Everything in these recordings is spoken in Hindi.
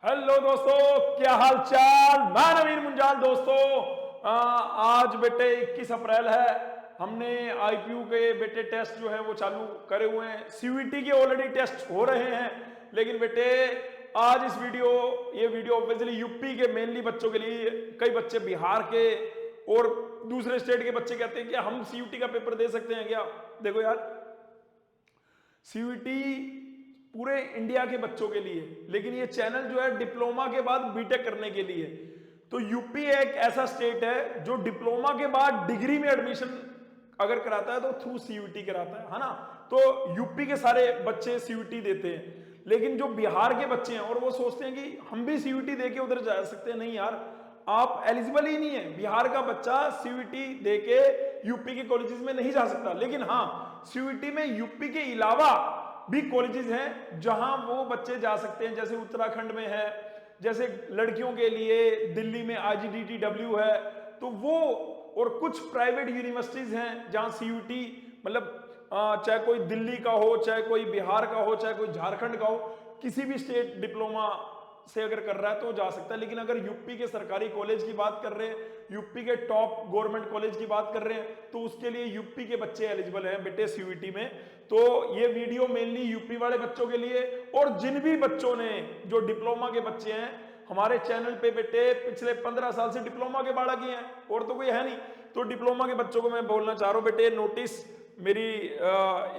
हेलो दोस्तों, क्या हाल चाल। मैं नवीन मुंजाल। दोस्तों आज बेटे 21 अप्रैल है। हमने आईपीयू के बेटे टेस्ट जो है वो चालू करे हुए हैं। सीयूईटी के ऑलरेडी टेस्ट हो रहे हैं, लेकिन बेटे आज ये वीडियो ऑब्वियसली यूपी के मेनली बच्चों के लिए। कई बच्चे बिहार के और दूसरे स्टेट के बच्चे कहते हैं कि हम सीयूईटी का पेपर दे सकते हैं क्या। देखो यार, सीयूईटी पूरे इंडिया के बच्चों के लिए, लेकिन ये चैनल जो है डिप्लोमा के बाद बीटेक करने के लिए। तो यूपी एक ऐसा स्टेट है जो डिप्लोमा के बाद डिग्री में एडमिशन अगर कराता है तो थ्रू सीयूईटी कराता है ना। तो यूपी के सारे बच्चे सीयूईटी देते हैं, लेकिन जो बिहार के बच्चे हैं और वो सोचते हैं कि हम भी सीयूईटी देके उधर जा सकते हैं। नहीं यार, आप एलिजिबल ही नहीं है। बिहार का बच्चा सीयूईटी देके यूपी के कॉलेजेस में नहीं जा सकता। लेकिन हाँ, सीयूईटी में यूपी के अलावा भी कॉलेजेस हैं जहां वो बच्चे जा सकते हैं। जैसे उत्तराखंड में है, जैसे लड़कियों के लिए दिल्ली में आईजीडीटीडब्ल्यू है, तो वो और कुछ प्राइवेट यूनिवर्सिटीज हैं जहां सीयूईटी मतलब चाहे कोई दिल्ली का हो, चाहे कोई बिहार का हो, चाहे कोई झारखंड का हो, किसी भी स्टेट डिप्लोमा से अगर कर रहा है तो जा सकता है। लेकिन अगर यूपी के सरकारी कॉलेज की बात कर रहे हैं, यूपी के टॉप गवर्नमेंट कॉलेज की बात कर रहे हैं, तो उसके लिए यूपी के बच्चे एलिजिबल हैं बेटे सीयूईटी में। तो ये वीडियो मेनली यूपी वाले बच्चों के लिए, और जिन भी बच्चों ने जो डिप्लोमा के बच्चे हैं हमारे चैनल पे बेटे पिछले 15 साल से डिप्लोमा के बाड़ा किए हैं, और तो कोई है नहीं। तो डिप्लोमा के बच्चों को मैं बोलना चाह रहा हूं बेटे, नोटिस मेरी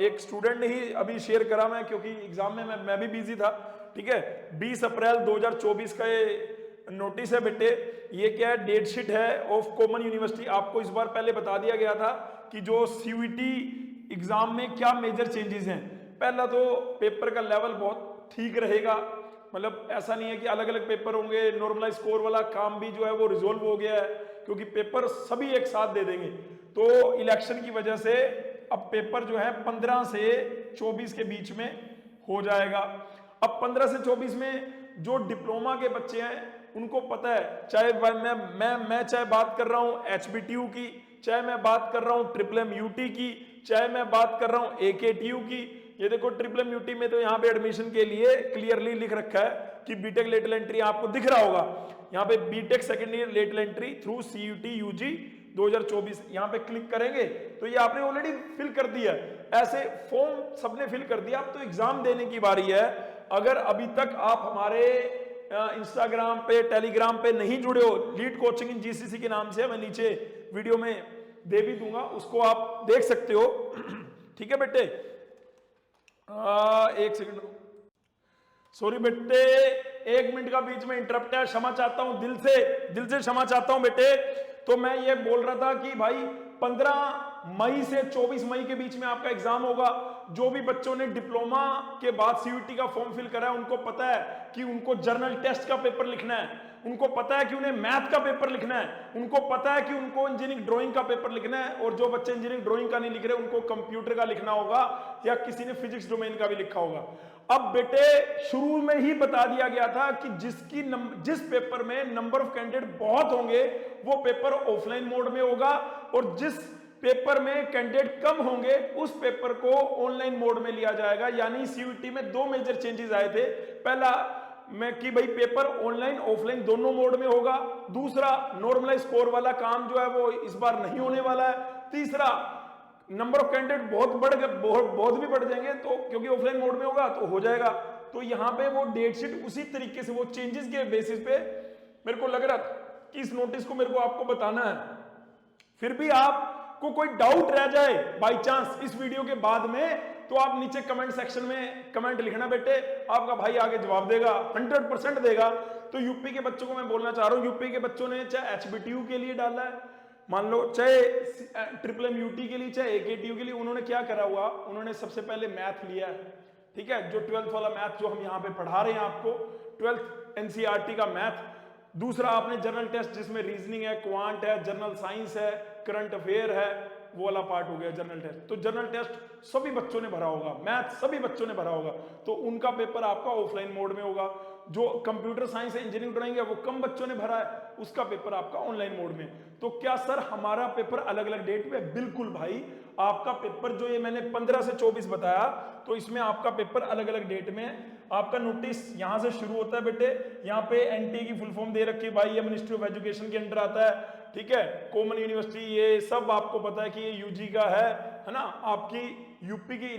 एक स्टूडेंट ने ही अभी शेयर करा, मैं क्योंकि एग्जाम में मैं भी बिजी था। ठीक है, 20 अप्रैल 2024 का ये नोटिस है बेटे। ये क्या है, डेट शीट है ऑफ कॉमन यूनिवर्सिटी। आपको इस बार पहले बता दिया गया था कि जो सीयूईटी एग्जाम में क्या मेजर चेंजेस हैं। पहला तो पेपर का लेवल बहुत ठीक रहेगा, मतलब ऐसा नहीं है कि अलग अलग पेपर होंगे। नॉर्मलाइज स्कोर वाला काम भी जो है वो रिजोल्व हो गया है, क्योंकि पेपर सभी एक साथ दे देंगे। तो इलेक्शन की वजह से अब पेपर जो है 15 से 24 के बीच में हो जाएगा। अब 15 से 24 में जो डिप्लोमा के बच्चे हैं उनको पता है, चाहे मैं चाहे बात कर रहा हूं एचबीटीयू की, चाहे मैं बात कर रहा हूं ट्रिपल एम यूटी की, चाहे मैं बात कर रहा हूं एकेटीयू की। ये देखो ट्रिपल एम यूटी में तो यहां पे एडमिशन के लिए क्लियरली लिख रखा है कि बीटेक लेटरल एंट्री, आपको दिख रहा होगा यहां पे BTech second year lateral entry through CUET UG 2024। यहां पे क्लिक करेंगे तो ये आपने ऑलरेडी फिल कर दिया। ऐसे फॉर्म सबने फिल कर दिया, अब तो एग्जाम देने की बारी है। अगर अभी तक आप हमारे इंस्टाग्राम पे, टेलीग्राम पे नहीं जुड़े हो, लीड कोचिंग इन जीसीसी के नाम से, मैं नीचे वीडियो में दे भी दूंगा, उसको आप देख सकते हो। ठीक है बेटे, एक सेकंड, सॉरी बेटे, 1 मिनट का बीच में इंटरप्ट है, क्षमा चाहता हूं, दिल से क्षमा चाहता हूं बेटे। तो मैं ये बोल रहा था कि भाई 15 मई से 24 मई के बीच में आपका एग्जाम होगा। जो भी बच्चों ने डिप्लोमा के बाद सीयूईटी का फॉर्म फिल करा है उनको पता है कि उनको जर्नल टेस्ट का पेपर लिखना है, उनको पता है कि उन्हें मैथ का पेपर लिखना है, उनको पता है कि उनको इंजीनियरिंग ड्राइंग का पेपर लिखना है। और जो बच्चे इंजीनियरिंग ड्राइंग का नहीं लिख रहे उनको कंप्यूटर का लिखना होगा, या किसी ने फिजिक्स डोमेन का भी लिखा होगा। अब बेटे शुरू में ही बता दिया गया था कि जिस पेपर में नंबर ऑफ कैंडिडेट बहुत होंगे वो पेपर ऑफलाइन मोड में होगा, और जिस पेपर में कैंडिडेट कम होंगे उस पेपर को ऑनलाइन मोड में लिया जाएगा। यानी सीयूईटी में 2 मेजर चेंजेस आए थे। पहला में कि भाई पेपर ऑनलाइन ऑफलाइन दोनों मोड में होगा। दूसरा, नॉर्मलाइज स्कोर वाला काम जो है वो इस बार नहीं होने वाला है। तीसरा, नंबर ऑफ कैंडिडेट बहुत भी बढ़ जाएंगे, तो क्योंकि ऑफलाइन मोड में होगा तो हो जाएगा। तो यहां पे वो डेट शीट उसी तरीके से, वो चेंजेस के बेसिस पे मेरे को लग रहा था कि इस नोटिस को मेरे को आपको बताना है। फिर भी आपको कोई डाउट रह जाए बाई चांस इस वीडियो के बाद में, तो आप नीचे कमेंट सेक्शन में कमेंट लिखना बेटे, आपका भाई आगे जवाब देगा, 100% देगा। तो यूपी के बच्चों को मैं बोलना चाह रहा हूं, यूपी के बच्चों ने चाहे एचबीटीयू के लिए डाला है, मान लो चाहे ट्रिपल एम यूटी के लिए, चाहे एकेटीयू के लिए, उन्होंने क्या करा हुआ, उन्होंने सबसे पहले मैथ लिया है। ठीक है, जो 12th वाला मैथ जो हम यहां पे पढ़ा रहे हैं आपको, 12th एनसीईआरटी का मैथ। दूसरा, आपने जनरल टेस्ट जिसमें रीजनिंग है, क्वांट है, जनरल साइंस है, करंट अफेयर है, वो वाला पार्ट हो गया जनरल टेस्ट। तो जनरल टेस्ट सभी बच्चों ने भरा होगा, मैथ सभी बच्चों ने भरा होगा, तो उनका पेपर आपका ऑफलाइन मोड में होगा। जो कंप्यूटर साइंस इंजीनियरिंग ड्राइंग है वो कम बच्चों ने भरा है, उसका पेपर आपका ऑनलाइन मोड में। तो क्या सर हमारा पेपर अलग अलग डेट पे? बिल्कुल भाई, आपका पेपर जो ये मैंने 15 से 24 बताया, तो इसमें आपका पेपर अलग अलग डेट में है। आपका नोटिस यहां से शुरू होता है बेटे, यहाँ पे एनटीए की फुल फॉर्म दे रखी है भाई, ये मिनिस्ट्री ऑफ एजुकेशन के अंडर आता है, ठीक है। कॉमन यूनिवर्सिटी ये सब आपको पता है कि ये यूजी का है ना। आपकी यूपी के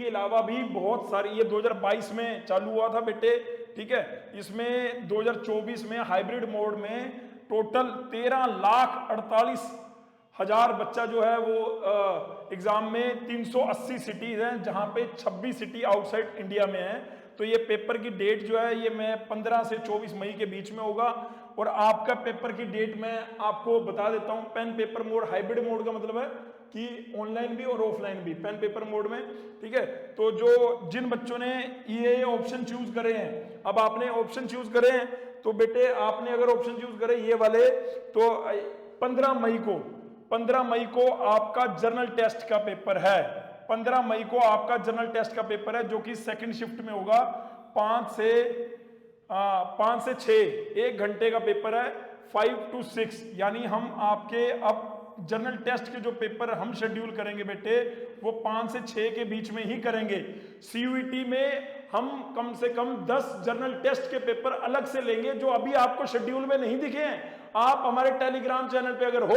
अलावा भी बहुत सारी, ये 2022 में चालू हुआ था बेटे, ठीक है। इसमें 2024 में हाइब्रिड मोड में टोटल 13,48,000 बच्चा जो है वो एग्जाम में 380 सिटीज हैं, जहां पे 26 सिटी आउटसाइड इंडिया में है। तो ये पेपर की डेट जो है ये मैं 15 से 24 मई के बीच में होगा। और आपका पेपर की डेट मैं आपको बता देता हूं। Pen paper mode, hybrid mode का मतलब है कि ऑनलाइन भी और ऑफलाइन भी, पेन पेपर मोड में, ठीक है। तो जो जिन बच्चों ने ये ऑप्शन चूज करे हैं, अब आपने ऑप्शन चूज करे हैं, तो बेटे आपने अगर ऑप्शन चूज करे ये वाले, तो 15 मई को आपका जर्नल टेस्ट का पेपर है। 15 मई को आपका जर्नल टेस्ट का पेपर है, जो कि सेकंड शिफ्ट में होगा, 5 से 6 1 घंटे का पेपर है, 5 to 6। यानी हम आपके अब जर्नल टेस्ट के जो पेपर हम शेड्यूल करेंगे बेटे, वो 5 से 6 के बीच में ही करेंगे। सीयूईटी में हम कम से कम 10 जर्नल टेस्ट के पेपर अलग से लेंगे, जो अभी आपको शेड्यूल में नहीं दिखे हैं। आप हमारे टेलीग्राम चैनल पे अगर हो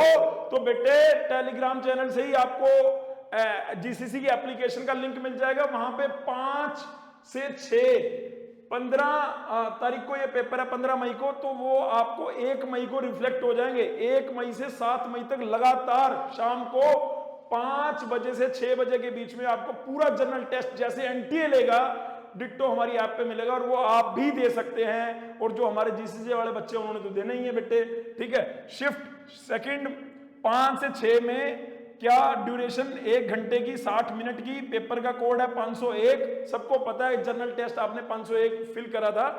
तो बेटे टेलीग्राम चैनल से ही आपको जीसीसी की एप्लीकेशन का लिंक मिल जाएगा। वहां पे 5 से 6 15 तारीख को ये पेपर है, 15 मई को, तो वो आपको 1 मई को रिफ्लेक्ट हो जाएंगे। 1 मई से 7 मई तक लगातार शाम को 5 बजे से 6 बजे के बीच में आपको पूरा जर्नल टेस्ट जैसे एनटीए लेगा, डिट्टो हमारी ऐप पे मिलेगा, और वो आप भी दे सकते हैं। और जो हमारे जीसीसी वाले बच्चे उन्होंने तो देना ही है बेटे, ठीक है। शिफ्ट सेकंड 5 से 6 में क्या ड्यूरेशन 1 घंटे की 60 मिनट की, पेपर का कोड है 501। सबको पता है जर्नल टेस्ट आपने 501 फिल करा था।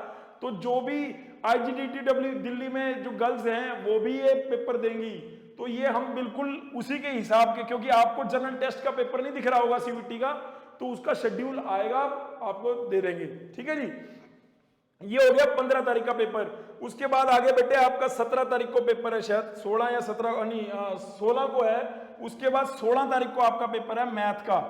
तो जो भी आईजीडीटीडब्ल्यू दिल्ली में जो गर्ल्स हैं वो भी ये पेपर देंगी। तो ये हम बिल्कुल उसी के हिसाब के, क्योंकि आपको जर्नल टेस्ट का पेपर नहीं दिख रहा होगा सीवीटी का, तो उसका शेड्यूल आएगा, आपको दे देंगे, ठीक है जी। ये हो गया 15 तारीख का पेपर। उसके बाद आगे बेटे आपका 17 तारीख को पेपर है, शायद 16 या 17 नहीं 16 को है। उसके बाद 16 तारीख को आपका पेपर है मैथ का।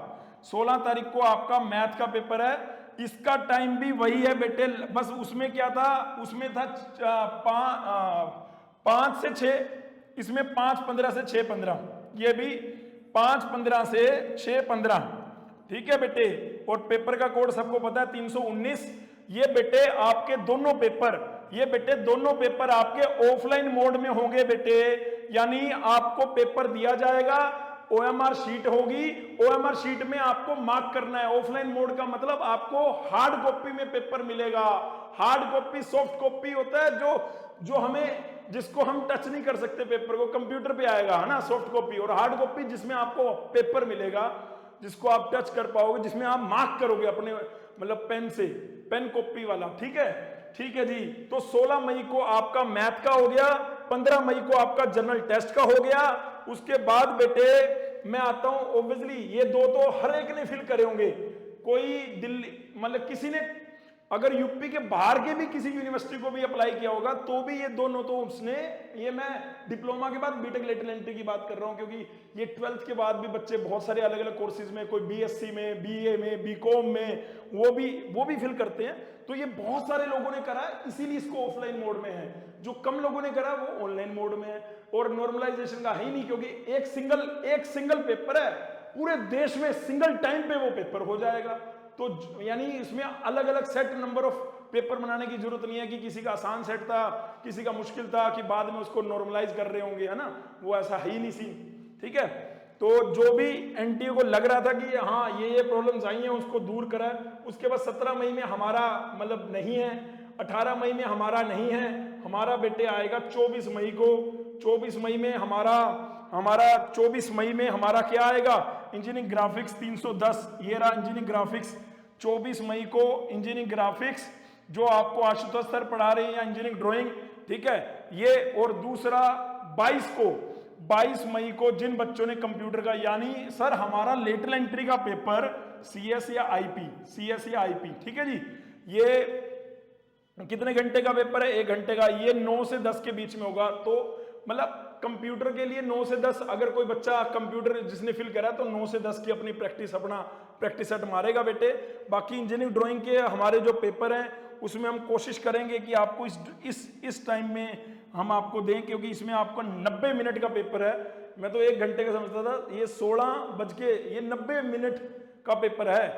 16 तारीख को आपका मैथ का पेपर है। इसका टाइम भी वही है बेटे, बस उसमें क्या था, उसमें था 5 से 6, इसमें 5:15 से 6:15, ये भी 5:15 से 6:15, ठीक है बेटे। और पेपर का कोड सबको पता है 319। ये बेटे आपके दोनों पेपर, ये बेटे दोनों पेपर आपके ऑफलाइन मोड में होंगे बेटे। यानी आपको पेपर दिया जाएगा, ओएमआर शीट होगी, ओएमआर शीट में आपको मार्क करना है। ऑफलाइन मोड का मतलब आपको हार्ड कॉपी में पेपर मिलेगा। हार्ड कॉपी, सॉफ्ट कॉपी होता है जो हमें, जिसको हम टच नहीं कर सकते, पेपर को कंप्यूटर पे आएगा, है ना, सॉफ्ट कॉपी। और हार्ड कॉपी जिसमें आपको पेपर मिलेगा, जिसको आप टच कर पाओगे, जिसमें आप मार्क करोगे अपने मतलब पेन से, पेन कॉपी वाला, ठीक है, ठीक है जी। तो 16 मई को आपका मैथ का हो गया, 15 मई को आपका जनरल टेस्ट का हो गया। उसके बाद बेटे मैं आता हूं, ऑब्वियसली ये दो तो हर एक ने फिल करे होंगे। कोई दिल्ली मतलब किसी ने अगर यूपी के बाहर के भी किसी यूनिवर्सिटी को भी अप्लाई किया होगा तो भी ये दोनों तो उसने, ये मैं डिप्लोमा के बाद बीटेक लेटरल एंट्री की बात कर रहा हूं, क्योंकि ये 12th के बाद भी बच्चे बहुत सारे अलग अलग कोर्सेज में, कोई बीएससी में, बीए में, बीकॉम में, वो भी फिल करते हैं। तो ये बहुत सारे लोगों ने करा, इसीलिए इसको ऑफलाइन मोड में है। जो कम लोगों ने करा वो ऑनलाइन मोड में है। और नॉर्मलाइजेशन का है ही नहीं, क्योंकि एक सिंगल पेपर है, पूरे देश में सिंगल टाइम पे वो पेपर हो जाएगा। तो यानी इसमें अलग अलग सेट नंबर ऑफ पेपर बनाने की जरूरत नहीं है कि किसी का आसान सेट था, किसी का मुश्किल था, कि बाद में उसको नॉर्मलाइज कर रहे होंगे, है ना, वो ऐसा है ही नहीं सीन, ठीक है। तो जो भी एनटीए को लग रहा था कि हाँ ये प्रॉब्लम्स आई हैं, उसको दूर करा। उसके बाद 17 मई में हमारा मतलब नहीं है, 18 मई में हमारा नहीं है, हमारा बेटे आएगा 24 मई को। 24 मई में हमारा 24 मई में हमारा क्या आएगा, इंजीनियरिंग ग्राफिक्स 310। ये रहा इंजीनियरिंग ग्राफिक्स 24 मई को, इंजीनियरिंग ग्राफिक्स जो आपको आशुतोष सर पढ़ा रहे हैं, या इंजीनियरिंग ड्राइंग, ठीक है ये। और दूसरा 22 मई को जिन बच्चों ने कंप्यूटर का, यानी सर हमारा लेटरल एंट्री का पेपर सीएस या आईपी, ठीक है जी। ये कितने घंटे का पेपर है? 1 घंटे का। ये 9 से 10 के बीच में होगा। तो मतलब कंप्यूटर के लिए 9 से 10, अगर कोई बच्चा कंप्यूटर जिसने फिल करा तो 9 से 10 की अपनी प्रैक्टिस सेट मारेगा बेटे। बाकी इंजीनियरिंग ड्राइंग के हमारे जो पेपर हैं उसमें हम कोशिश करेंगे कि आपको इस टाइम में हम आपको दें, क्योंकि इसमें आपको 90 मिनट का पेपर है। मैं तो 1 घंटे का समझता था, ये 90 मिनट का पेपर है।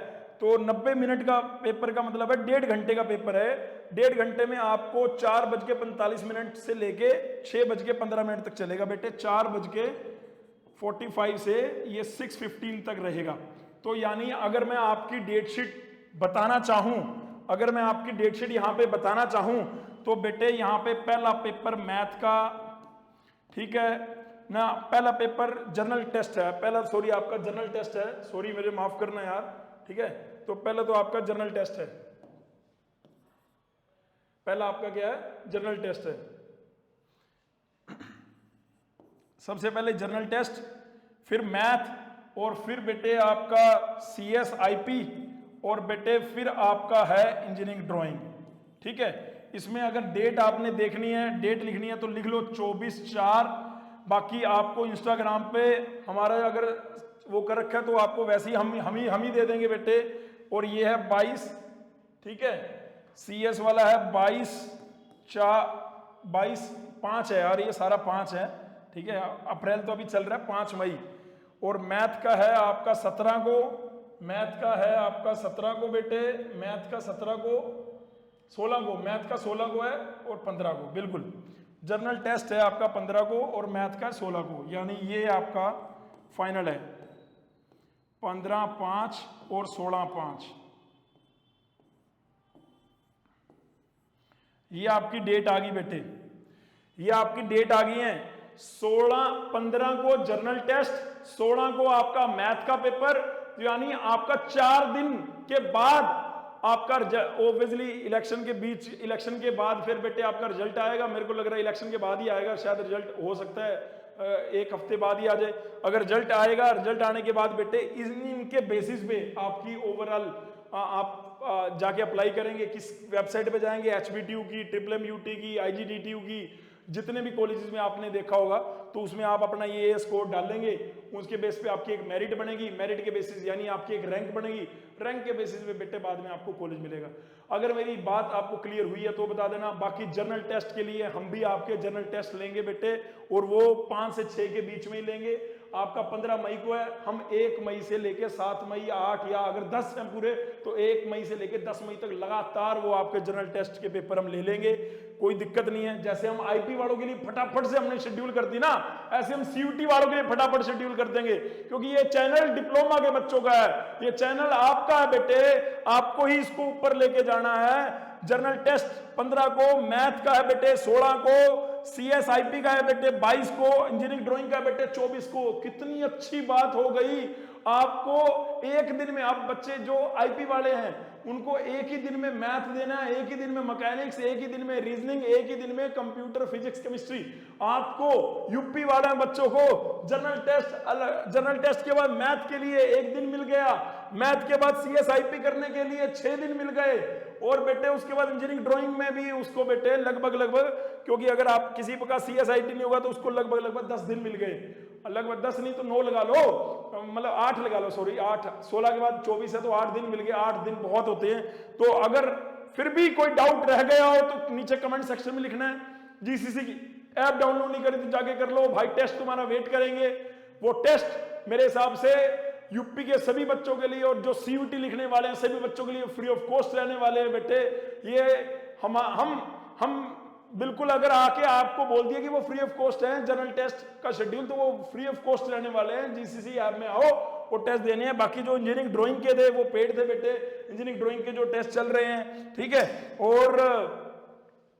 तो 90 मिनट का पेपर का मतलब है 1.5 घंटे का पेपर है। 1.5 घंटे में आपको 4:45 से लेके 6:15 तक चलेगा बेटे। 4:45 से ये 6:15 तक रहेगा। तो यानी अगर मैं आपकी डेट शीट बताना चाहूं, तो बेटे यहाँ पे पहला पेपर मैथ का, ठीक है ना, पहला पेपर जनरल टेस्ट है। आपका जनरल टेस्ट है, सॉरी मेरे माफ करना यार, ठीक है। तो पहले तो आपका जनरल टेस्ट है, पहला आपका क्या है? जनरल टेस्ट है। सबसे पहले जनरल टेस्ट, फिर मैथ, और फिर बेटे आपका CSIP, और बेटे फिर आपका है इंजीनियरिंग ड्राइंग, ठीक है। इसमें अगर डेट आपने देखनी है, डेट लिखनी है तो लिख लो 24/4। बाकी आपको इंस्टाग्राम पे हमारा अगर वो कर रखा है तो आपको वैसे ही हम ही दे देंगे बेटे। और ये है 22, ठीक है। CS वाला है 22/5 है यार, ये सारा 5 है, ठीक है। अप्रैल तो अभी चल रहा है, 5 मई। और मैथ का है आपका 17 को, मैथ का 16 को है, और 15 को, बिल्कुल। जनरल टेस्ट है आपका 15 को और मैथ का 16 को, यानी ये आपका फाइनल है। 15/5 और 16/5 ये आपकी डेट आ गई बेटे, ये आपकी डेट आ गई है। 15 को जनरल टेस्ट, 16 को आपका मैथ का पेपर, यानी आपका 4 दिन के बाद आपका ओब्वियसली इलेक्शन के बाद फिर बेटे आपका रिजल्ट आएगा। मेरे को लग रहा है इलेक्शन के बाद ही आएगा, शायद रिजल्ट हो सकता है 1 हफ्ते बाद ही आ जाए। अगर रिजल्ट आएगा, रिजल्ट आने के बाद बेटे इनके बेसिस पे आपकी ओवरऑल आप जाके अप्लाई करेंगे। किस वेबसाइट पे जाएंगे? HBTU की, MMUT की, IGDTU की, जितने भी कॉलेजेस में आपने देखा होगा, तो उसमें आप अपना ये स्कोर डालेंगे। उसके बेस पे आपकी एक मेरिट बनेगी, मेरिट के बेसिस यानी आपकी एक रैंक बनेगी, रैंक के बेसिस पे बेटे बाद में आपको कॉलेज मिलेगा। अगर मेरी बात आपको क्लियर हुई है तो बता देना। बाकी जनरल टेस्ट के लिए हम भी आपके जनरल टेस्ट लेंगे बेटे, और वो 5 से 6 के बीच में ही लेंगे। आपका 15 मई को है, हम 1 मई से लेके 7 मई, 8 या अगर 10 हैं पूरे तो 1 मई से लेके 10 मई तक लगातार वो आपके जनरल टेस्ट के पेपर हम ले लेंगे, कोई दिक्कत नहीं है। जैसे हम IP वालों के लिए फटाफट से हमने शेड्यूल कर दी ना, ऐसे हम CUT वालों के लिए फटाफट शेड्यूल कर देंगे, क्योंकि ये चैनल डिप्लोमा के बच्चों का है, ये चैनल आपका है बेटे, आपको ही इसको ऊपर लेके जाना है। जनरल टेस्ट 15 को, मैथ का है बेटे 16 को, CSIP का है बेटे 22 को, इंजीनियरिंग ड्राइंग का है बेटे 24 को। कितनी अच्छी बात हो गई, आपको एक दिन में, आप बच्चे जो IP वाले हैं उनको एक ही दिन में मैथ देना है, एक ही दिन में मैकेनिक्स, एक ही दिन में रीजनिंग, एक ही दिन में कंप्यूटर, फिजिक्स, केमिस्ट्री। आपको UP वाले बच्चों को जनरल टेस्ट के बाद मैथ के लिए 1 दिन मिल गया, मैथ के बाद CSIP करने के लिए 6 दिन मिल गए, और बेटे उसके बाद इंजीनियरिंग ड्राइंग में भी उसको बेटे लगभग, क्योंकि अगर आप किसी का CSIT नहीं होगा तो उसको लगभग 10 दिन मिल गए, लगभग 10 नहीं तो 9 लगा लो, मतलब 8 लगा लो, सॉरी 8, 16 के बाद 24 है तो 8 दिन मिल गए। 8 दिन बहुत होते हैं। तो अगर फिर भी कोई डाउट रह गया हो तो नीचे कमेंट सेक्शन में लिखना है। GCC की ऐप डाउनलोड नहीं करी तो जाके कर लो भाई, टेस्ट तुम्हारा वेट करेंगे। वो टेस्ट मेरे हिसाब से UP के सभी बच्चों के लिए और जो CUT लिखने वाले हैं सभी बच्चों के लिए फ्री ऑफ कॉस्ट रहने वाले हैं बेटे। ये हम बिल्कुल अगर आके आपको बोल दिया कि वो फ्री ऑफ कॉस्ट है जनरल टेस्ट का शेड्यूल, तो वो फ्री ऑफ कॉस्ट रहने वाले हैं। GCC ऐप में आओ, वो टेस्ट देने हैं। बाकी जो इंजीनियरिंग ड्राइंग के थे वो पेड थे बेटे, इंजीनियरिंग ड्राइंग के जो टेस्ट चल रहे हैं, ठीक है। और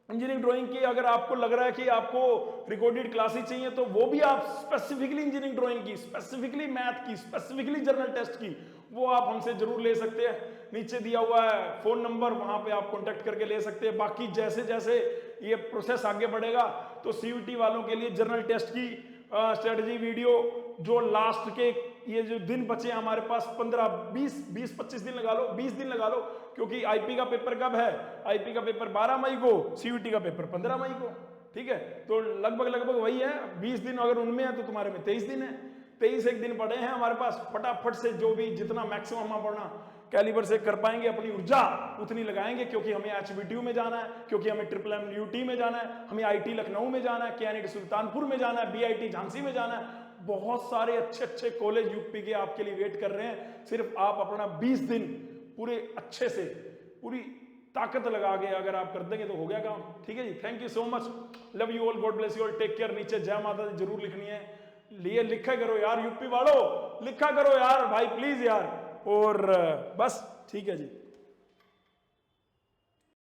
इंजीनियरिंग ड्राइंग की अगर आपको लग रहा है कि आपको रिकॉर्डेड क्लासेस चाहिए तो वो भी आप स्पेसिफिकली इंजीनियरिंग ड्राइंग की, स्पेसिफिकली मैथ की, स्पेसिफिकली जनरल टेस्ट की, वो आप हमसे जरूर ले सकते हैं। नीचे दिया हुआ है फोन नंबर, वहां पे आप कांटेक्ट करके ले सकते हैं। बाकी जैसे जैसे ये प्रोसेस आगे बढ़ेगा तो CUT वालों के लिए जनरल टेस्ट की स्ट्रेटजी वीडियो जो लास्ट के ये जो दिन बचे हैं हमारे पास 15-20-25 दिन लगा लो, 20 दिन लगा लो, क्योंकि आईपी का पेपर कब है? आईपी का पेपर 12 मई को, सीयूटी का पेपर 15 मई को, ठीक है। तो लगभग वही है, 20 दिन अगर उनमें है तो तुम्हारे में 23 दिन है, 23 एक दिन पड़े हैं हमारे पास। फटाफट से जो भी जितना मैक्सिमम हम अपना कैलिबर से कर पाएंगे, अपनी ऊर्जा उतनी लगाएंगे, क्योंकि हमें एचबीटीयू में जाना है, क्योंकि हमें MMMUT में जाना है, हमें आईटी लखनऊ में जाना है, केएनआईटी सुल्तानपुर में जाना है, बीआईटी झांसी में जाना है। बहुत सारे अच्छे अच्छे कॉलेज यूपी के आपके लिए वेट कर रहे हैं। सिर्फ आप अपना 20 दिन पूरे अच्छे से पूरी ताकत लगा के अगर आप कर देंगे तो हो गया काम, ठीक है जी। Thank you so much, love you all, God bless you all, take care. नीचे जय माता दी जरूर लिखनी है, लिए लिखा करो यार यूपी वालों, लिखा करो यार भाई प्लीज यार। और बस ठीक है जी।